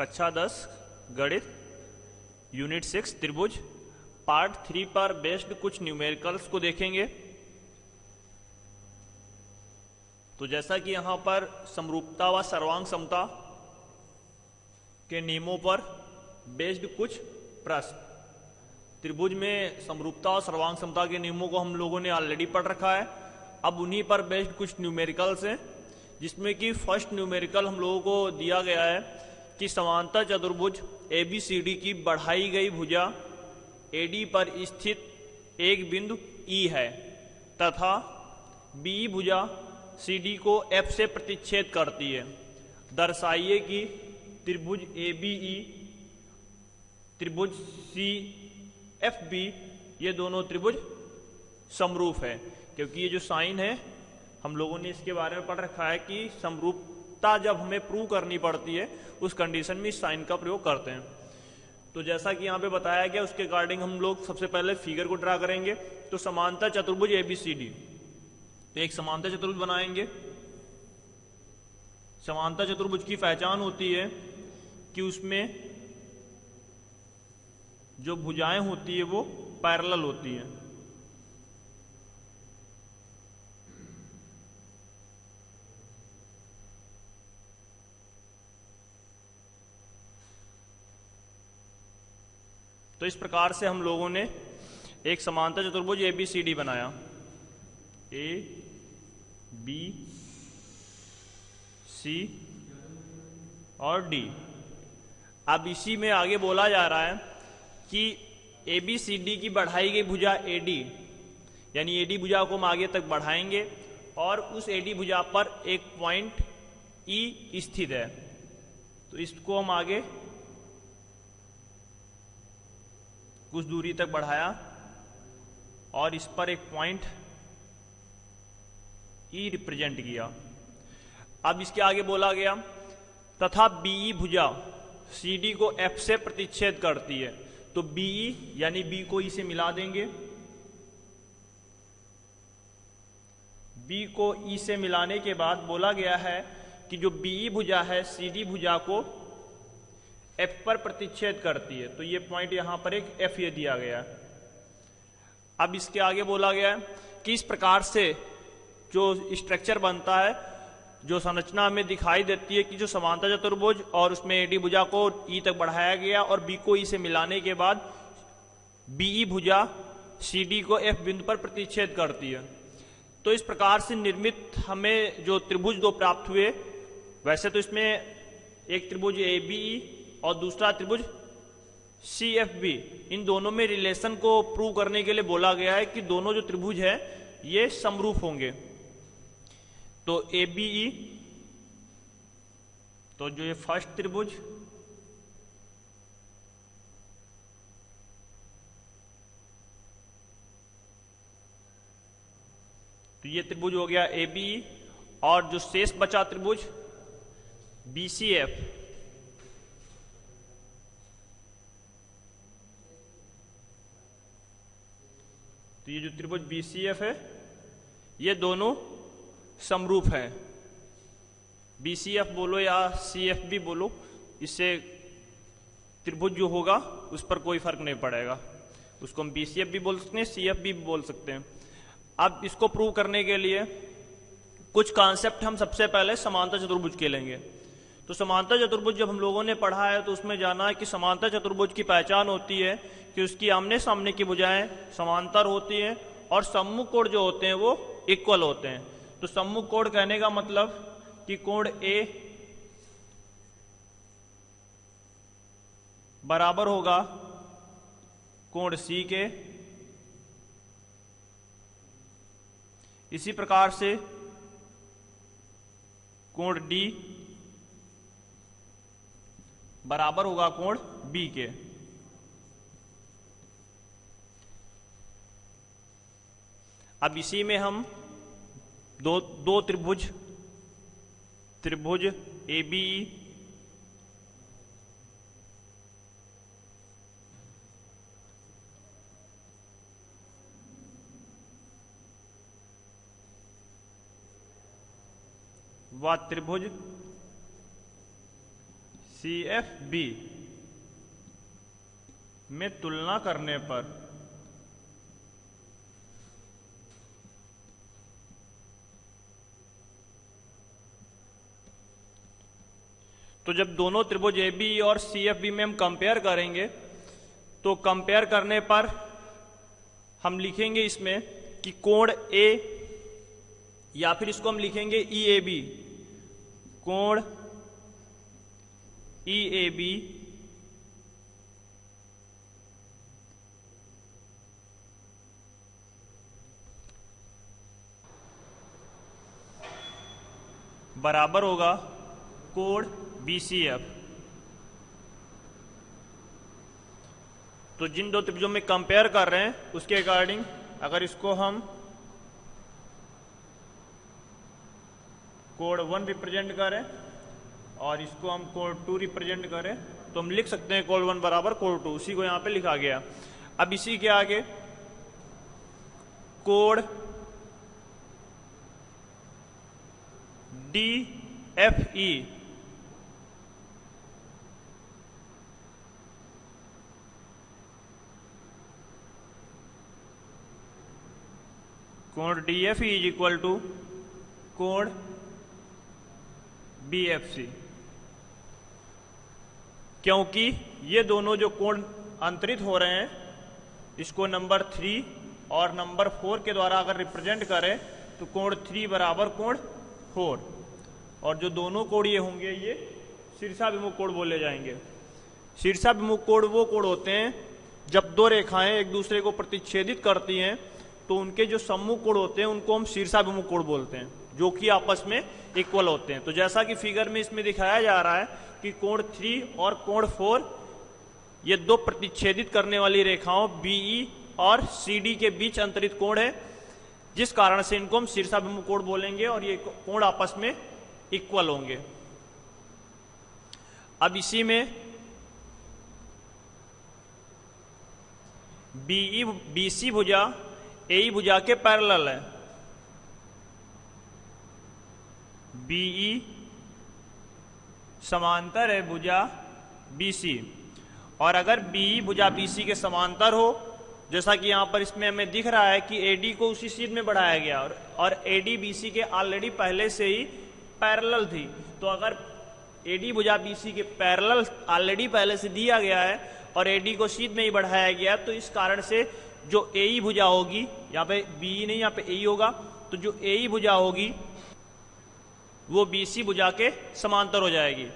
कक्षा 10 गणित यूनिट 6 त्रिभुज पार्ट 3 पर बेस्ड कुछ न्यूमेरिकल्स को देखेंगे। तो जैसा कि यहां पर समरूपता व सर्वांग समता के नियमों पर बेस्ड कुछ प्रश्न, त्रिभुज में समरूपता और सर्वांग समता के नियमों को हम लोगों ने ऑलरेडी पढ़ रखा है। अब उन्हीं पर बेस्ड कुछ न्यूमेरिकल्स हैं, जिसमें कि फर्स्ट न्यूमेरिकल हम लोगों को दिया गया है कि समांतर चतुर्भुज ABCD की बढ़ाई गई भुजा AD पर स्थित एक बिंदु E है तथा BE भुजा CD को F से प्रतिच्छेद करती है। दर्शाइए कि त्रिभुज ABE, त्रिभुज CFB ये दोनों त्रिभुज समरूप है। क्योंकि ये जो साइन है हम लोगों ने इसके बारे में पढ़ रखा है कि समरूपता जब हमें प्रूव करनी पड़ती है उस कंडीशन में इस साइन का प्रयोग करते हैं। तो जैसा कि यहाँ पे बताया गया उसके अकॉर्डिंग हम लोग सबसे पहले फिगर को ड्रा करेंगे। तो समांतर चतुर्भुज ABCD, तो एक समांतर चतुर्भुज बनाएंगे। समांतर चतुर्भुज की पहचान होती है कि उसमें जो भुजाएं होती है वो पैरेलल होती है। तो इस प्रकार से हम लोगों ने एक समांतर चतुर्भुज ABCD बनाया, A B C और D। अब इसी में आगे बोला जा रहा है कि ABCD की बढ़ाई गई भुजा AD, यानी AD भुजा को हम आगे तक बढ़ाएंगे और उस AD भुजा पर एक पॉइंट E स्थित है। तो इसको हम आगे कुछ दूरी तक बढ़ाया और इस पर एक पॉइंट E रिप्रेजेंट किया। अब इसके आगे बोला गया तथा BE भुजा CD को F से प्रतिच्छेद करती है। तो BE यानी B को E से मिला देंगे। B को E से मिलाने के बाद बोला गया है कि जो BE भुजा है CD भुजा को F पर प्रतिच्छेद करती है। तो ये पॉइंट यहां पर एक F ये दिया गया है। अब इसके आगे बोला गया है कि इस प्रकार से जो स्ट्रक्चर बनता है, जो संरचना हमें दिखाई देती है कि जो समांतर चतुर्भुज और उसमें AD भुजा को E तक बढ़ाया गया और B को E से मिलाने के बाद BE भुजा CD को F बिंदु पर प्रतिच्छेद करती है। तो इस प्रकार से निर्मित हमें जो त्रिभुज दो प्राप्त हुए, वैसे तो इसमें एक त्रिभुज ABE और दूसरा त्रिभुज CFB, इन दोनों में रिलेशन को प्रूव करने के लिए बोला गया है कि दोनों जो त्रिभुज है ये समरूप होंगे। तो ABE, तो जो ये फर्स्ट त्रिभुज तो ये त्रिभुज हो गया ABE और जो शेष बचा त्रिभुज BCF, तो ये जो त्रिभुज BCF है ये दोनों समरूप हैं। BCF बोलो या CFB बोलो, इससे त्रिभुज जो होगा उस पर कोई फर्क नहीं पड़ेगा। उसको हम BCF भी बोल सकते हैं, CFB भी बोल सकते हैं। अब इसको प्रूव करने के लिए कुछ कॉन्सेप्ट हम सबसे पहले समांतर चतुर्भुज के लेंगे। तो समांतर चतुर्भुज जब हम लोगों ने पढ़ा है तो उसमें जाना है कि समांतर चतुर्भुज की पहचान होती है कि उसकी आमने सामने की भुजाएं समांतर होती हैं और सम्मुख कोण जो होते हैं वो इक्वल होते हैं। तो सम्मुख कोण कहने का मतलब कि कोण A बराबर होगा कोण C के। इसी प्रकार से कोण D बराबर होगा कोण B के। अब इसी में हम दो त्रिभुज ABE व त्रिभुज CFB में तुलना करने पर तो जब दोनों त्रिभुज AB और CFB में हम कंपेयर करेंगे तो कंपेयर करने पर हम लिखेंगे इसमें कि कोण A, या फिर इसको हम लिखेंगे EAB, कोण EAB बराबर होगा कोण BCF। तो जिन दो त्रिभुजों में कंपेयर कर रहे हैं उसके अकॉर्डिंग अगर इसको हम कोण 1 रिप्रेजेंट करें और इसको हम कोण 2 रिप्रेजेंट करें तो हम लिख सकते हैं कोण 1 बराबर कोण 2, उसी को यहां पे लिखा गया। अब इसी के आगे कोण DFE कोण DFE इज इक्वल टू कोण BFC, क्योंकि ये दोनों जो कोण अंतरित हो रहे हैं इसको नंबर 3 और नंबर 4 के द्वारा अगर रिप्रेजेंट करें तो कोण 3 बराबर कोण 4, और जो दोनों कोण ये होंगे ये शीर्षाभिमुख कोण बोले जाएंगे। शीर्षाभिमुख कोण वो कोण होते हैं जब दो रेखाएं एक दूसरे को प्रतिच्छेदित करती हैं तो उनके जो सम्मुख कोण होते हैं उनको हम शीर्षाभिमुख कोण बोलते हैं, जो कि आपस में इक्वल होते हैं। तो जैसा कि फिगर में इसमें दिखाया जा रहा है कि कोण 3 और कोण 4 ये दो प्रतिच्छेदित करने वाली रेखाओं BE और CD के बीच अंतरित कोण है, जिस कारण से इनको हम शीर्षाभिमुख कोण बोलेंगे और ये कोण आपस में इक्वल होंगे। अब इसी में BC भुजा AE भुजा के पैरेलल है। BE समांतर है भुजा BC, और अगर BE भुजा BC के समांतर हो, जैसा कि यहां पर इसमें हमें दिख रहा है कि AD को उसी चीज में बढ़ाया गया और AD BC के ऑलरेडी पहले से ही पैरेलल थी, तो अगर AD भुजा BC के पैरेलल ऑलरेडी पहले से दिया गया है और AD को सीध में ही बढ़ाया गया, तो इस कारण से जो AE भुजा होगी, यहाँ पे BE नहीं यहाँ पे AE होगा, तो जो AE भुजा होगी वो BC भुजा के समांतर हो जाएगी,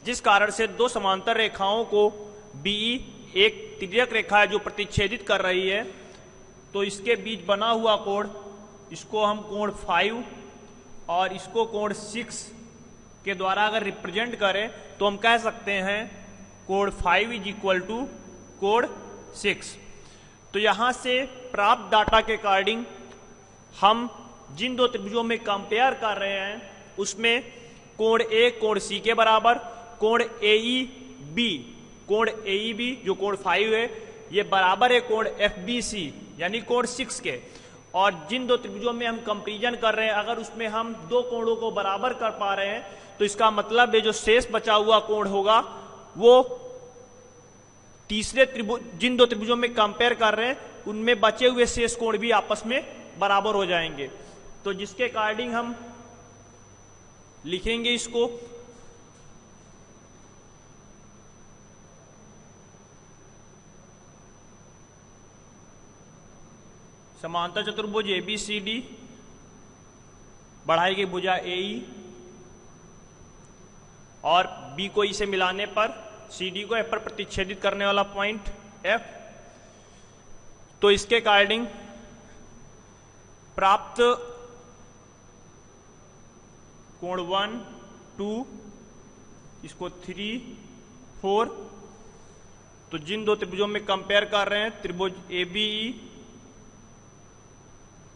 जिस कारण से दो समांतर रेखाओं को BE एक तिर्यक रेखा है जो प्रतिच्छेदित कर रही है, तो इसके बीच बना हुआ कोण इसको हम कोण 5 और इसको कोण 6 के द्वारा अगर रिप्रेजेंट करें तो हम कह सकते हैं कोण 5 इज इक्वल टू कोण 6। तो यहां से प्राप्त डाटा के अकॉर्डिंग हम जिन दो त्रिभुजों में कंपेयर कर रहे हैं उसमें कोण A कोण C के बराबर, कोण AEB जो कोण 5 है ये बराबर है कोण FBC यानी कोण 6 के। और जिन दो त्रिभुजों में हम कंपैरिजन कर रहे हैं अगर उसमें हम दो कोणों को बराबर कर पा रहे हैं तो इसका मतलब है जो शेष बचा हुआ कोण होगा वो तीसरे त्रिभुज, जिन दो त्रिभुजों में कंपेयर कर रहे हैं उनमें बचे हुए शेष कोण भी आपस में बराबर हो जाएंगे। तो जिसके अकॉर्डिंग हम लिखेंगे इसको समांतर चतुर्भुज ABCD बढ़ाई गई भुजा AE और B को E से मिलाने पर CD को F पर प्रतिच्छेदित करने वाला पॉइंट F, तो इसके अकॉर्डिंग प्राप्त कोण 1, 2 इसको 3, 4, तो जिन दो त्रिभुजों में कंपेयर कर रहे हैं त्रिभुज ABE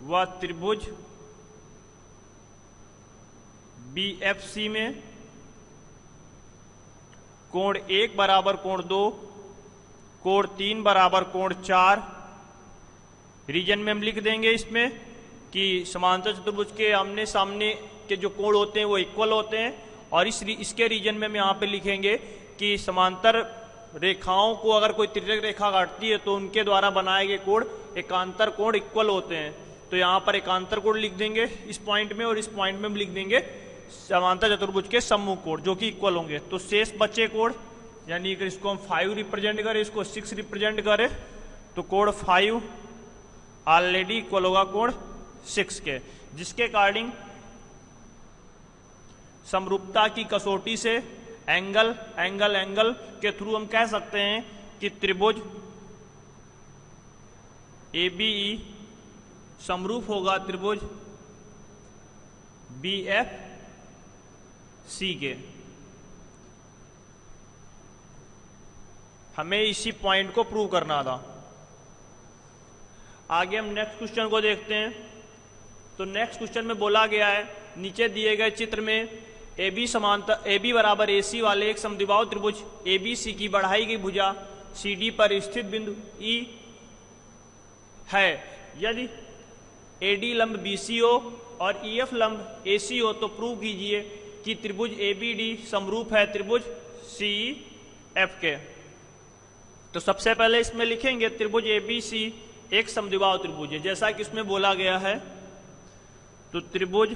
व त्रिभुज BFC में कोण 1 बराबर कोण 2, कोण 3 बराबर कोण 4, रीजन में हम लिख देंगे इसमें कि समांतर चतुर्भुज के आमने सामने के जो कोण होते हैं वो इक्वल होते हैं, और इसके रीजन में हम यहाँ पे लिखेंगे कि समांतर रेखाओं को अगर कोई तिर्यक रेखा काटती है तो उनके द्वारा बनाए गए कोण एकांतर कोण इक्वल होते हैं। तो यहाँ पर एकांतर कोण लिख देंगे इस पॉइंट में, और इस पॉइंट में हम लिख देंगे समांतर चतुर्भुज के सम्मुख कोण जो कि इक्वल होंगे। तो शेष बचे कोण, यानी अगर इसको हम 5 रिप्रेजेंट करें, इसको 6 रिप्रेजेंट करें, तो कोण 5 ऑलरेडी इक्वल होगा कोण 6 के, जिसके अकॉर्डिंग समरूपता की कसौटी से एंगल के थ्रू हम कह सकते हैं कि त्रिभुज ABE समरूप होगा त्रिभुज BFC के। हमें इसी पॉइंट को प्रूव करना था। आगे हम नेक्स्ट क्वेश्चन को देखते हैं। तो नेक्स्ट क्वेश्चन में बोला गया है, नीचे दिए गए चित्र में AB बराबर AC वाले एक समद्विबाहु त्रिभुज ABC की बढ़ाई गई भुजा CD पर स्थित बिंदु E है। यदि AD लंब BC हो और EF लंब AC हो तो प्रूव कीजिए कि त्रिभुज ABD समरूप है त्रिभुज CEF के। तो सबसे पहले इसमें लिखेंगे त्रिभुज ABC एक समद्विबाहु त्रिभुज है, जैसा कि इसमें बोला गया है। तो त्रिभुज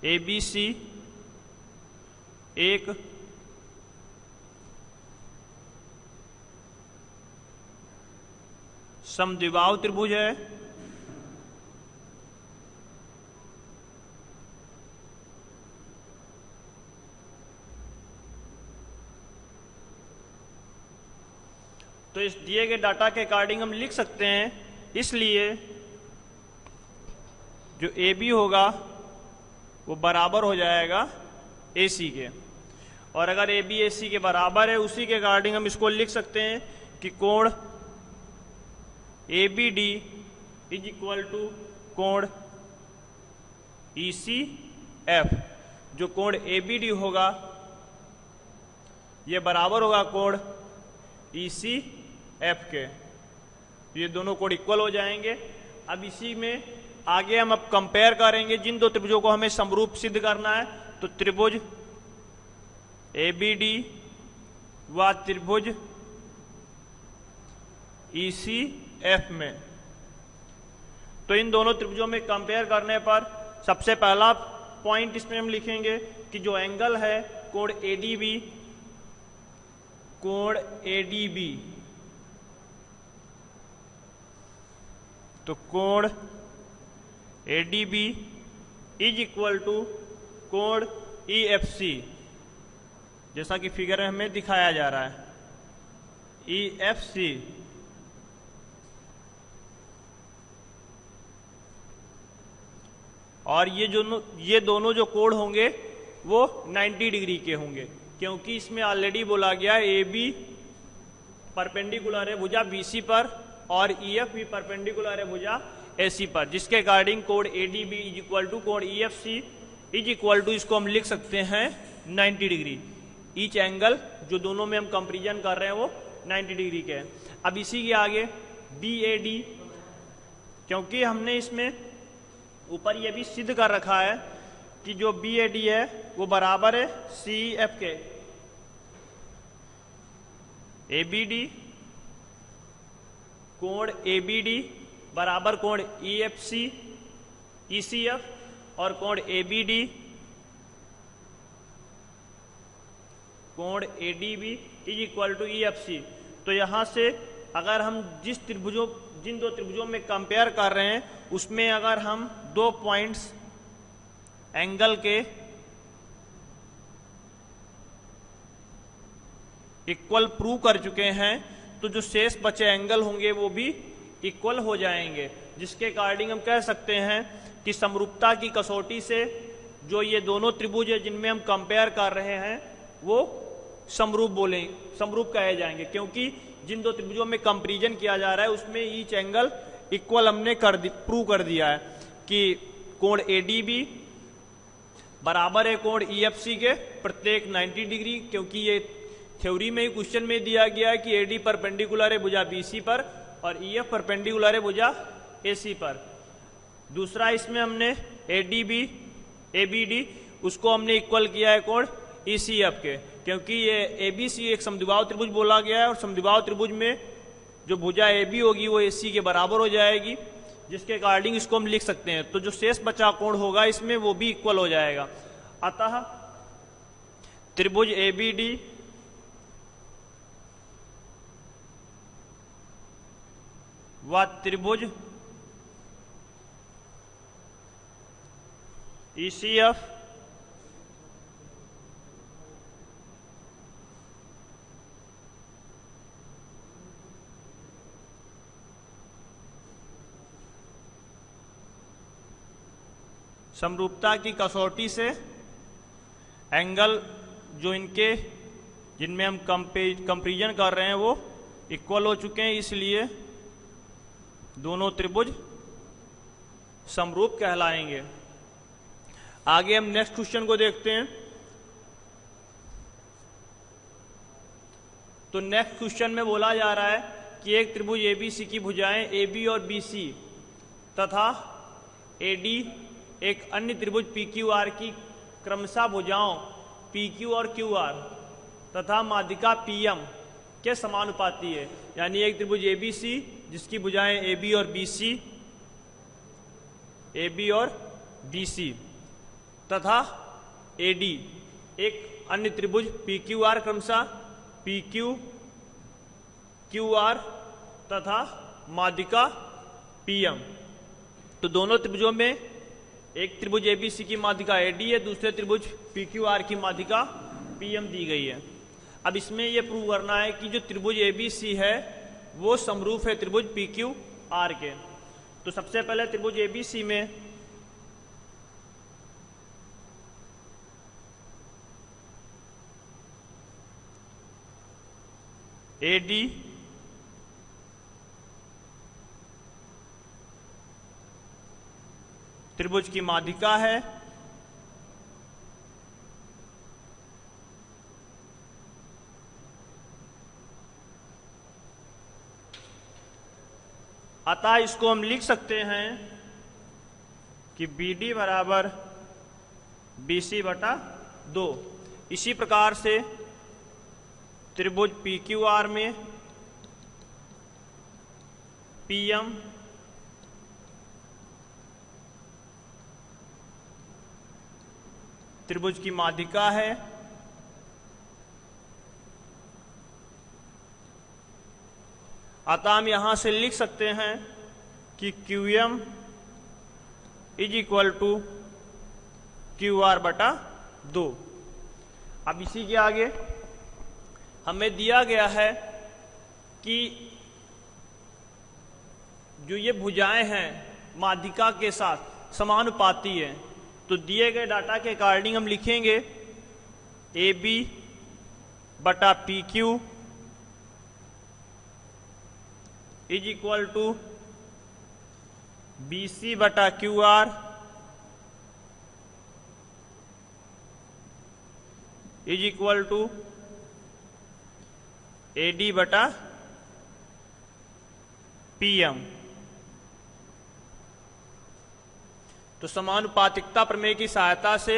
ABC एक समद्विबाहु त्रिभुज है तो इस दिए गए डाटा के अकॉर्डिंग हम लिख सकते हैं, इसलिए जो AB होगा वो बराबर हो जाएगा AC के, और अगर AB AC के बराबर है उसी के अकॉर्डिंग हम इसको लिख सकते हैं कि कोण ABD इज इक्वल टू कोण ECF। जो कोण ABD होगा ये बराबर होगा कोण ECF के, ये दोनों कोण इक्वल हो जाएंगे। अब इसी में आगे हम अब कंपेयर करेंगे जिन दो त्रिभुजों को हमें समरूप सिद्ध करना है। तो त्रिभुज ABD व त्रिभुज ECF में, तो इन दोनों त्रिभुजों में कंपेयर करने पर सबसे पहला पॉइंट इसमें हम लिखेंगे कि जो एंगल है कोण ADB, तो कोण ADB इज इक्वल टू कोण EFC, जैसा कि फिगर में हमें दिखाया जा रहा है EFC। और ये दोनों जो कोण होंगे वो 90 डिग्री के होंगे, क्योंकि इसमें ऑलरेडी बोला गया AB परपेंडिकुलर है भुजा BC पर और EF भी परपेंडिकुलर है भुजा AC पर, जिसके अकॉर्डिंग कोण ADB इज इक्वल टू कोण EFC इज इक्वल टू, इसको हम लिख सकते हैं 90 डिग्री। ईच एंगल जो दोनों में हम कंपेरिजन कर रहे हैं वो 90 डिग्री के हैं। अब इसी के आगे BAD, क्योंकि हमने इसमें ऊपर ये भी सिद्ध कर रखा है कि जो BAD है वो बराबर है CEF के। ABD कोण ABD बराबर कोण ECF और कोण ABD कोण ADB is equal to EFC। तो यहां से अगर हम जिन दो त्रिभुजों में कंपेयर कर रहे हैं उसमें अगर हम दो पॉइंट्स एंगल के इक्वल प्रूव कर चुके हैं तो जो शेष बचे एंगल होंगे वो भी इक्वल हो जाएंगे, जिसके अकॉर्डिंग हम कह सकते हैं कि समरूपता की कसौटी से जो ये दोनों त्रिभुज है जिनमें हम कंपेयर कर रहे हैं वो समरूप कहे जाएंगे, क्योंकि जिन दो त्रिभुजों में कंपैरिजन किया जा रहा है उसमें ईच एंगल इक्वल हमने प्रूव कर दिया है कि कोण ADB बराबर है कोण EFC के प्रत्येक 90 डिग्री, क्योंकि ये थ्योरी में ही क्वेश्चन में दिया गया है कि AD परपेंडिकुलर है भुजा BC पर और EF परपेंडिकुलर है भुजा AC पर। दूसरा इसमें हमने ABD उसको हमने इक्वल किया है कोण ECF के, क्योंकि ये ABC एक समद्विबाहु त्रिभुज बोला गया है और समद्विबाहु त्रिभुज में जो भुजा AB होगी वो AC के बराबर हो जाएगी, जिसके अकॉर्डिंग इसको हम लिख सकते हैं। तो जो शेष बचा कोण होगा इसमें वो भी इक्वल हो जाएगा। अतः त्रिभुज ABD व त्रिभुज ECF समरूपता की कसौटी से एंगल जो इनके जिनमें हम कंपैरिजन कर रहे हैं वो इक्वल हो चुके हैं, इसलिए दोनों त्रिभुज समरूप कहलाएंगे। आगे हम नेक्स्ट क्वेश्चन को देखते हैं। तो नेक्स्ट क्वेश्चन में बोला जा रहा है कि एक त्रिभुज ABC की भुजाएं AB और BC तथा AD एक अन्य त्रिभुज PQR की क्रमशः भुजाओं PQ और QR तथा माध्यिका PM के समानुपाती है। यानी एक त्रिभुज ABC जिसकी भुजाएं AB और BC तथा AD एक अन्य त्रिभुज PQR क्रमशः PQ QR तथा माध्यिका PM। तो दोनों त्रिभुजों में एक त्रिभुज ABC की माध्यिका AD है, दूसरे त्रिभुज PQR की माध्यिका PM दी गई है। अब इसमें यह प्रूव करना है कि जो त्रिभुज ABC है वो समरूप है त्रिभुज PQR के। तो सबसे पहले त्रिभुज ABC में AD त्रिभुज की माध्यिका है, अतः इसको हम लिख सकते हैं कि BD बराबर BC बटा 2। इसी प्रकार से त्रिभुज PQR में PM त्रिभुज की माध्यिका है, अतः हम यहां से लिख सकते हैं कि QM is equal to QR बटा 2। अब इसी के आगे हमें दिया गया है कि जो ये भुजाएं हैं माध्यिका के साथ समानुपाती है। तो दिए गए डाटा के अकॉर्डिंग हम लिखेंगे AB बटा PQ is equal to BC बटा QR is equal to AD बटा PM। तो समानुपातिकता प्रमेय की सहायता से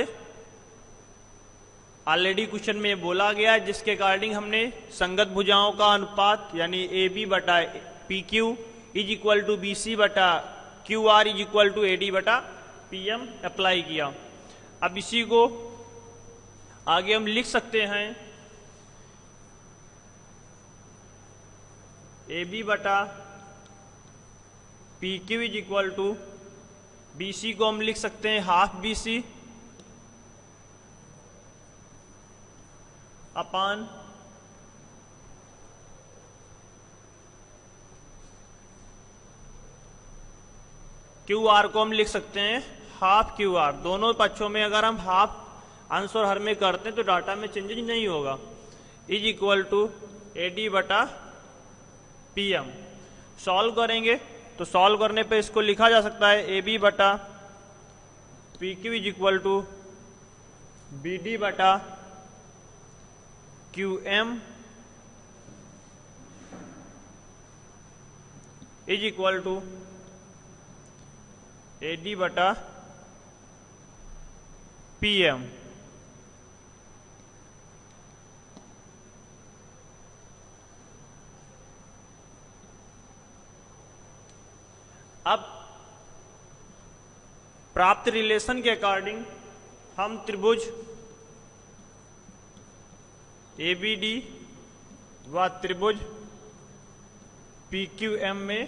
ऑलरेडी क्वेश्चन में बोला गया है, जिसके अकॉर्डिंग हमने संगत भुजाओं का अनुपात यानी AB बटा PQ is equal to BC बटा QR is equal to AD बटा PM अप्लाई किया। अब इसी को आगे हम लिख सकते हैं AB बटा PQ is equal to BC को हम लिख सकते हैं हाफ BC अपान QR को हम लिख सकते हैं हाफ QR। दोनों पक्षों में अगर हम हाफ अंश और हर में करते हैं तो डाटा में चेंजेस नहीं होगा। इज इक्वल टू AD बटा PM। सॉल्व करेंगे तो सॉल्व करने पे इसको लिखा जा सकता है AB बटा PQ is equal to BD बटा QM is equal to AD बटा PM। अब प्राप्त रिलेशन के अकॉर्डिंग हम त्रिभुज एबीडी व त्रिभुज पीक्यूएम में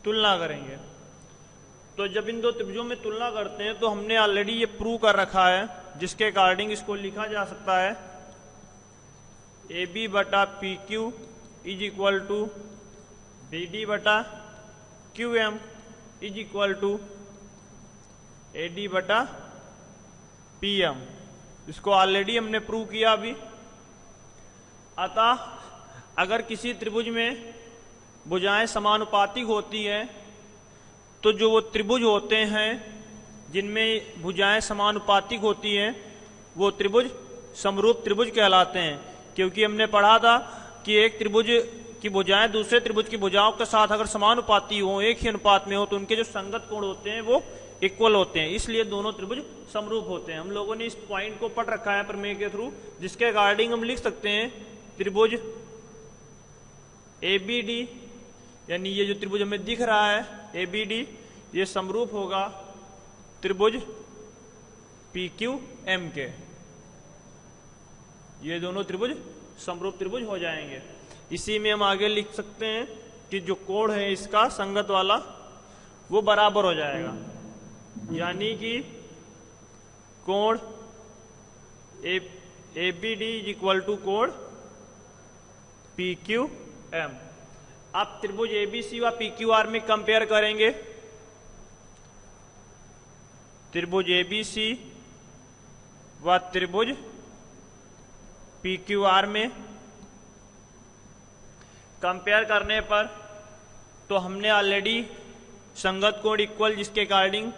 तुलना करेंगे। तो जब इन दो त्रिभुजों में तुलना करते हैं तो हमने ऑलरेडी ये प्रूव कर रखा है, जिसके अकॉर्डिंग इसको लिखा जा सकता है ए बी बटा P Q is equal to B D बटा Q M is equal to A D बटा पी एम। इसको ऑलरेडी हमने प्रूव किया अभी। अतः अगर किसी त्रिभुज में भुजाएं समानुपातिक होती हैं तो जो वो त्रिभुज होते हैं जिनमें भुजाएं समानुपातिक होती हैं वो त्रिभुज समरूप त्रिभुज कहलाते हैं। क्योंकि हमने पढ़ा था कि एक त्रिभुज की भुजाएं दूसरे त्रिभुज की भुजाओं के साथ अगर समानुपाती हो, एक ही अनुपात में हो, तो उनके जो संगत कोण होते हैं वो इक्वल होते हैं, इसलिए दोनों त्रिभुज समरूप होते हैं। हम लोगों ने इस पॉइंट को पढ़ रखा है प्रमेय के थ्रू, जिसके अकॉर्डिंग हम लिख सकते हैं त्रिभुज एबीडी, यानी ये जो त्रिभुज हमें दिख रहा है एबीडी, ये समरूप होगा त्रिभुज पीक्यूएम के। ये दोनों त्रिभुज समरूप त्रिभुज हो जाएंगे। इसी में हम आगे लिख सकते हैं कि जो कोण है इसका संगत वाला वो बराबर हो जाएगा, यानी कि कोण एबीडी इज इक्वल टू कोण पीक्यूएम। अब त्रिभुज एबीसी व पीक्यूआर में कंपेयर करेंगे। त्रिभुज एबीसी व त्रिभुज पीक्यूआर में कंपेयर करने पर तो हमने ऑलरेडी संगत कोण इक्वल, जिसके अकॉर्डिंग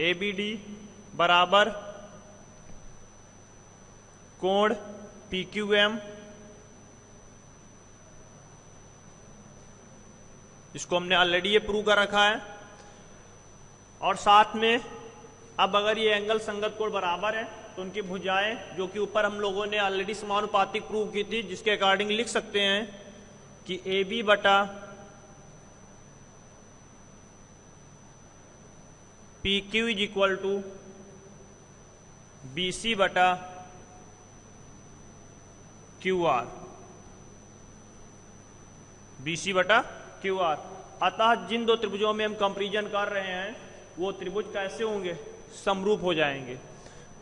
एबीडी बराबर कोण पीक्यूएम, इसको हमने ऑलरेडी ये प्रूव कर रखा है। और साथ में अब अगर ये एंगल संगत कोण बराबर है तो उनकी भुजाएं, जो कि ऊपर हम लोगों ने ऑलरेडी समानुपातिक प्रूव की थी, जिसके अकॉर्डिंग लिख सकते हैं कि ए बी बटा P Q is equal to B C बटा क्यू आर, बी सी बटा क्यू आर। अतः जिन दो त्रिभुजों में हम कंपैरिजन कर रहे हैं वो त्रिभुज कैसे होंगे? समरूप हो जाएंगे।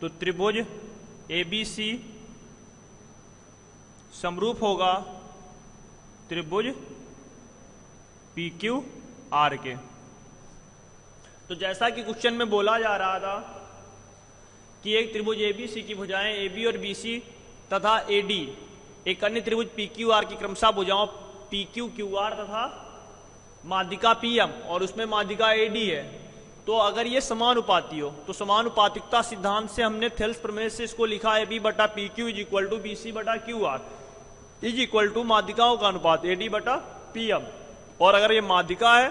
तो त्रिभुज एबीसी समरूप होगा त्रिभुज पीक्यूआर के। तो जैसा कि क्वेश्चन में बोला जा रहा था कि एक त्रिभुज एबीसी की भुजाएं एबी और बीसी तथा एडी, एक अन्य त्रिभुज पीक्यूआर की क्रमशः भुजाओं पीक्यू क्यूआर तथा माध्यिका पीएम, और उसमें माध्यिका एडी है। तो अगर ये समानुपाती हो तो समानुपातिकता सिद्धांत से हमने थेल्स प्रमेय से इसको लिखा है बी बटा P Q is equal to B C बटा Q R is equal to माध्यिकाओं का अनुपात एडी बटा पीएम। और अगर ये माध्यिका है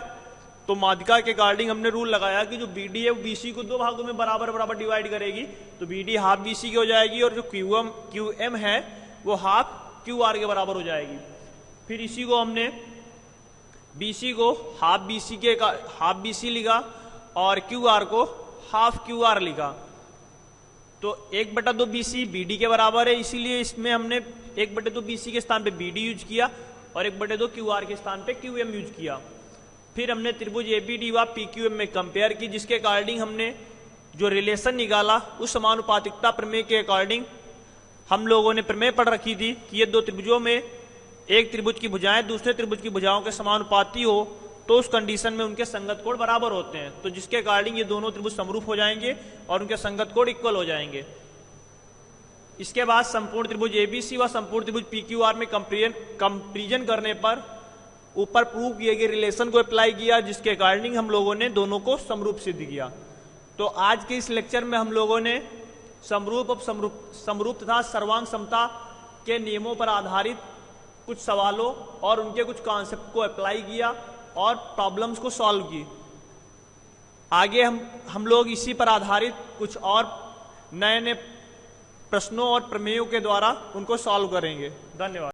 तो माध्यिका के अकॉर्डिंग हमने रूल लगाया कि जो बीडी है वो बीसी को दो भागों में बराबर बराबर डिवाइड करेगी, तो बीडी हाफ बीसी की हो जाएगी और जो क्यूएम है वो हाफ क्यूआर के बराबर हो जाएगी। फिर इसी को हमने बीसी को हाफ बीसी लिखा और क्यूआर को हाफ क्यूआर लिखा। तो 1/2 बीसी बीडी के बराबर है, इसीलिए इसमें हमने 1/2 बीसी के स्थान पे बीडी यूज किया और 1/2 क्यूआर के स्थान पे क्यूएम यूज किया। फिर हमने त्रिभुज एबीडी व पीक्यूएम में कंपेयर की, जिसके अकॉर्डिंग हमने जो रिलेशन निकाला उस समानुपातिकता प्रमेय के अकॉर्डिंग हम लोगों ने प्रमेय पढ़ रखी थी कि ये दो त्रिभुजों में एक त्रिभुज की भुजाएं दूसरे त्रिभुज की भुजाओं के समानुपाती हो तो उस कंडीशन में उनके संगत कोण बराबर होते हैं। तो जिसके अकॉर्डिंग ये दोनों त्रिभुज समरूप हो जाएंगे और उनके संगत कोण इक्वल हो जाएंगे। इसके बाद संपूर्ण त्रिभुज एबीसी व संपूर्ण त्रिभुज पीक्यूआर में कंपैरिजन करने पर ऊपर प्रूव किए गए रिलेशन को अप्लाई किया, जिसके अकॉर्डिंग हम लोगों ने दोनों को समरूप सिद्ध किया। तो आज के इस लेक्चर में हम लोगों ने समरूप तथा सर्वांग समता के नियमों पर आधारित कुछ सवालों और उनके कुछ कॉन्सेप्ट को अप्लाई किया और प्रॉब्लम्स को सॉल्व की। आगे हम लोग इसी पर आधारित कुछ और नए नए प्रश्नों और प्रमेयों के द्वारा उनको सॉल्व करेंगे। धन्यवाद।